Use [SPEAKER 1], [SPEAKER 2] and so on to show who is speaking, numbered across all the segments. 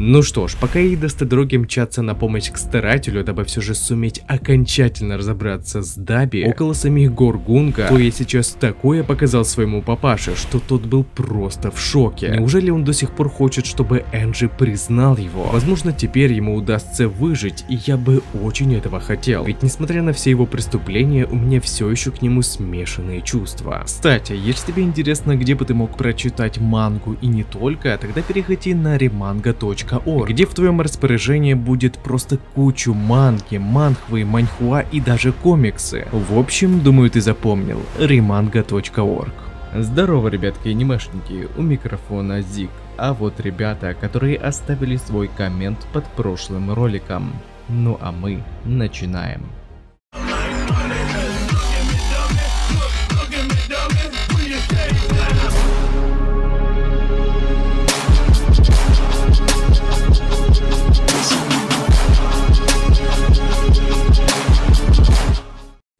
[SPEAKER 1] Ну что ж, пока Ида с Тодороки мчатся на помощь к старателю, дабы все же суметь окончательно разобраться с Даби около самих гор Гунга, то я сейчас такое показал своему папаше, что тот был просто в шоке. Неужели он до сих пор хочет, чтобы Энджи признал его? Возможно, теперь ему удастся выжить, и я бы очень этого хотел. Ведь несмотря на все его преступления, у меня все еще к нему смешанные чувства. Кстати, если тебе интересно, где бы ты мог прочитать мангу и не только, тогда переходи на remanga.org, где в твоем распоряжении будет просто кучу манги, манхвы, маньхуа и даже комиксы. В общем, думаю, ты запомнил. remanga.org. Здорово, ребятки анимешники, у микрофона Зик. А вот ребята, которые оставили свой коммент под прошлым роликом. Ну а мы начинаем.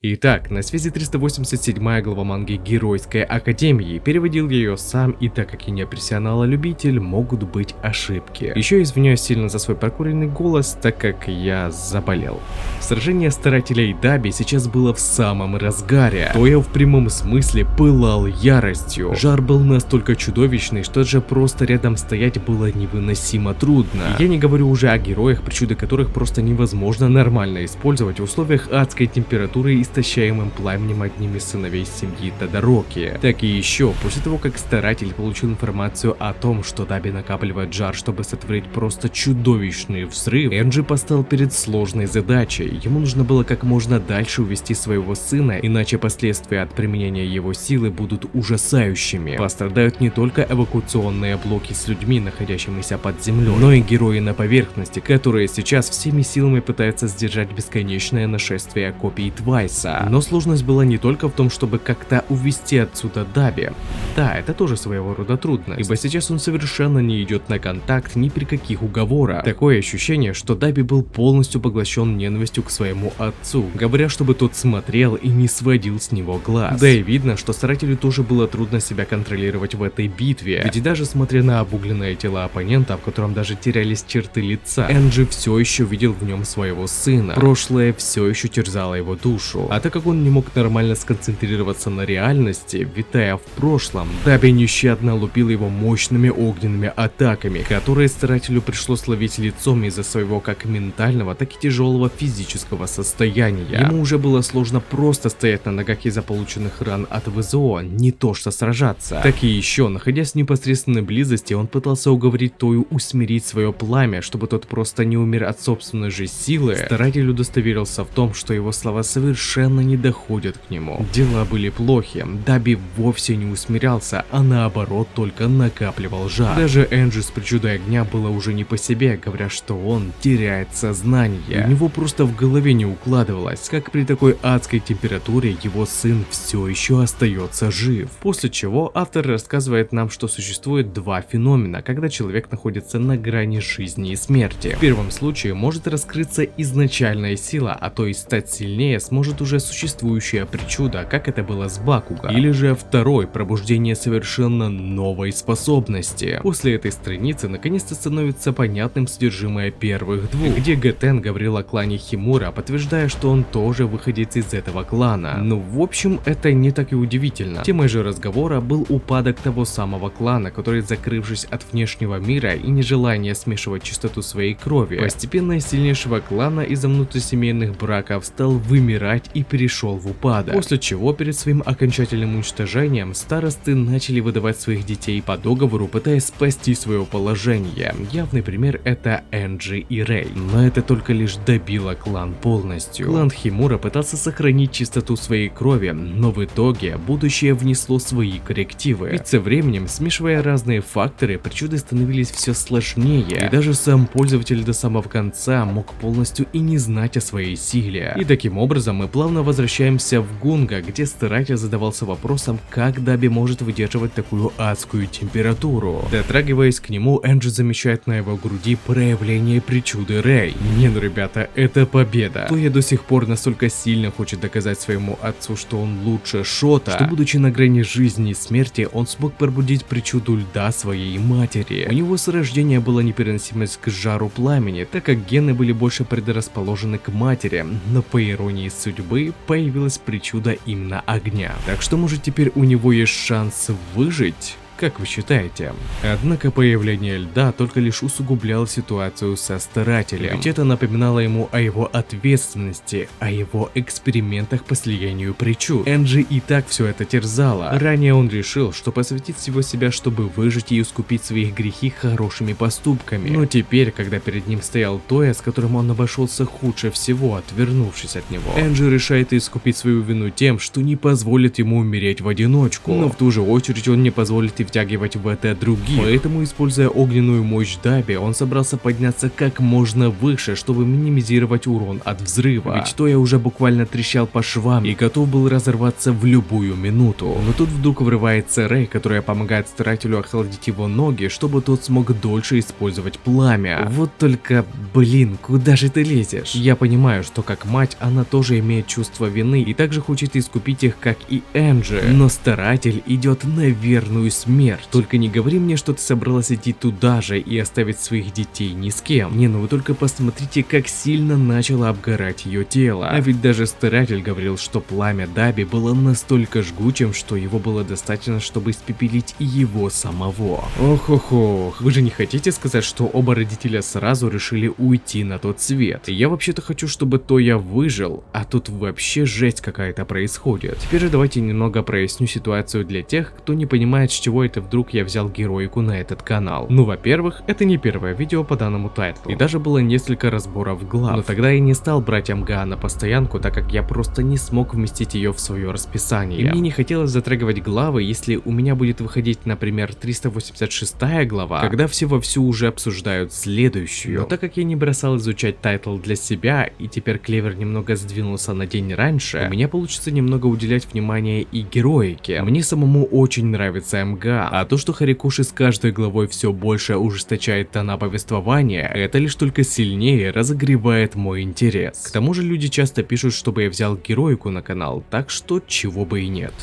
[SPEAKER 1] Итак, на связи 387 глава манги Геройской Академии. Переводил я ее сам, и так как я не профессионал, а любитель, могут быть ошибки. Еще извиняюсь сильно за свой прокуренный голос, так как я заболел. Сражение старателей и Даби сейчас было в самом разгаре. То я в прямом смысле пылал яростью. Жар был настолько чудовищный, что даже просто рядом стоять было невыносимо трудно. Я не говорю уже о героях, причуды которых просто невозможно нормально использовать в условиях адской температуры и истощаемым пламенем одним из сыновей семьи Тодороки. Так и еще, после того как старатель получил информацию о том, что Даби накапливает жар, чтобы сотворить просто чудовищный взрыв, Энджи постал перед сложной задачей. Ему нужно было как можно дальше увести своего сына, иначе последствия от применения его силы будут ужасающими. Пострадают не только эвакуационные блоки с людьми, находящимися под землей, но и герои на поверхности, которые сейчас всеми силами пытаются сдержать бесконечное нашествие копий Твайса. Но сложность была не только в том, чтобы как-то увести отсюда Даби. Да, это тоже своего рода трудно, ибо сейчас он совершенно не идет на контакт ни при каких уговорах. Такое ощущение, что Даби был полностью поглощен ненавистью к своему отцу, говоря, чтобы тот смотрел и не сводил с него глаз. Да и видно, что старателю тоже было трудно себя контролировать в этой битве, ведь даже смотря на обугленные тела оппонента, в котором даже терялись черты лица, Энджи все еще видел в нем своего сына. Прошлое все еще терзало его душу. А так как он не мог нормально сконцентрироваться на реальности, витая в прошлом, Даби нещадно лупил его мощными огненными атаками, которые старателю пришлось ловить лицом из-за своего как ментального, так и тяжелого физического состояния. Ему уже было сложно просто стоять на ногах из-за полученных ран от ВЗО, не то что сражаться. Так и еще, находясь в непосредственной близости, он пытался уговорить Тою усмирить свое пламя, чтобы тот просто не умер от собственной же силы. Старатель удостоверился в том, что его слова совершенно не доходят к нему. Дела были плохи. Даби вовсе не усмирялся, а наоборот только накапливал жар. Даже Энджи с причудой огня было уже не по себе, говоря, что он теряет сознание. У него просто в голове не укладывалось, как при такой адской температуре его сын все еще остается жив. После чего автор рассказывает нам, что существует два феномена, когда человек находится на грани жизни и смерти. В первом случае может раскрыться изначальная сила, а то и стать сильнее сможет уже существующая причуда, как это было с Бакуга. Или же второй, пробуждение совершенно новой способности. После этой страницы наконец-то становится понятным содержимое первых двух, где Гетен говорил о клане Химура, подтверждая, что он тоже выходец из этого клана. Ну, в общем, это не так и удивительно. Темой же разговора был упадок того самого клана, который, закрывшись от внешнего мира и нежелание смешивать чистоту своей крови, постепенно из сильнейшего клана из-за внутрисемейных браков стал вымирать и перешел в упадок. После чего перед своим окончательным уничтожением старосты начали выдавать своих детей по договору, пытаясь спасти свое положение. Явный пример — это Энджи и Рэй. Но это только лишь добило клан полностью. Клан Химура пытался сохранить чистоту своей крови, но в итоге будущее внесло свои коррективы. Ведь со временем, смешивая разные факторы, причуды становились все сложнее, и даже сам пользователь до самого конца мог полностью и не знать о своей силе. И таким образом мы плавно плавно возвращаемся в Гунга, где старатель задавался вопросом, как Даби может выдерживать такую адскую температуру. Дотрагиваясь к нему, Энджи замечает на его груди проявление причуды Рэй. Не, ну ребята, это победа. Тоя до сих пор настолько сильно хочет доказать своему отцу, что он лучше Шота, что будучи на грани жизни и смерти, он смог пробудить причуду льда своей матери. У него с рождения была непереносимость к жару пламени, так как гены были больше предрасположены к матери, но по иронии судьбы появилась причуда именно огня. Так что может теперь у него есть шанс выжить? Как вы считаете? Однако появление льда только лишь усугубляло ситуацию со старателем, ведь это напоминало ему о его ответственности, о его экспериментах по слиянию причуд. Энджи и так все это терзало. Ранее он решил, что посвятит всего себя, чтобы выжить и искупить свои грехи хорошими поступками. Но теперь, когда перед ним стоял Тоя, с которым он обошелся худше всего, отвернувшись от него, Энджи решает искупить свою вину тем, что не позволит ему умереть в одиночку. Но в ту же очередь он не позволит и втягивать в это других. Поэтому, используя огненную мощь Даби, он собрался подняться как можно выше, чтобы минимизировать урон от взрыва. Ведь Тоя уже буквально трещал по швам и готов был разорваться в любую минуту. Но тут вдруг врывается Рэй, которая помогает старателю охладить его ноги, чтобы тот смог дольше использовать пламя. Вот только, блин, куда же ты лезешь? Я понимаю, что как мать она тоже имеет чувство вины и также хочет искупить их, как и Энджи. Но старатель идет на верную смерть. Только не говори мне, что ты собралась идти туда же и оставить своих детей ни с кем. Не, ну вы только посмотрите, как сильно начало обгорать ее тело. А ведь даже старатель говорил, что пламя Даби было настолько жгучим, что его было достаточно, чтобы испепелить и его самого. Ох-ох-ох, вы же не хотите сказать, что оба родителя сразу решили уйти на тот свет? Я вообще-то хочу, чтобы Тоя выжил, а тут вообще жесть какая-то происходит. Теперь же давайте немного проясню ситуацию для тех, кто не понимает, с чего это вдруг я взял героику на этот канал. Ну, во-первых, это не первое видео по данному тайтлу, и даже было несколько разборов глав, но тогда я не стал брать МГА на постоянку, так как я просто не смог вместить ее в свое расписание. И мне не хотелось затрагивать главы, если у меня будет выходить, например, 386 глава, когда все вовсю уже обсуждают следующую. Но так как я не бросал изучать тайтл для себя, и теперь клевер немного сдвинулся на день раньше, у меня получится немного уделять внимание и героике. Мне самому очень нравится МГА, а то, что Хорикуши с каждой главой все больше ужесточает тона повествования, это лишь только сильнее разогревает мой интерес. К тому же люди часто пишут, чтобы я взял героику на канал, так что чего бы и нет.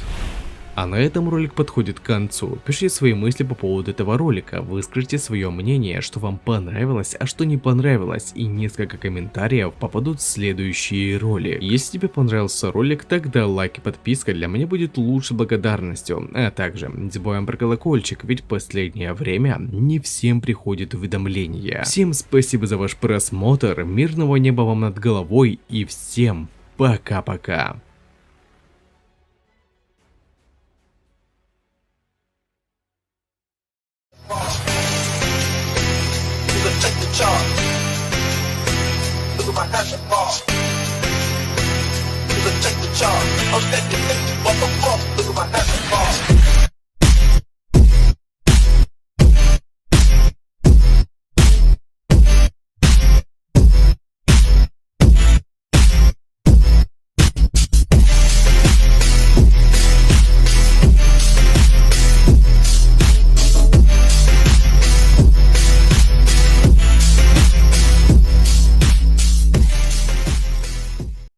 [SPEAKER 1] А на этом ролик подходит к концу. Пишите свои мысли по поводу этого ролика, выскажите свое мнение, что вам понравилось, а что не понравилось, и несколько комментариев попадут в следующие ролики. Если тебе понравился ролик, тогда лайк и подписка для меня будет лучшей благодарностью. А также не забываем про колокольчик, ведь в последнее время не всем приходит уведомления. Всем спасибо за ваш просмотр, мирного неба вам над головой и всем пока-пока.
[SPEAKER 2] Look at my passion ball. Check the chart. I'm stepping, what the fuck? Look at my passion ball.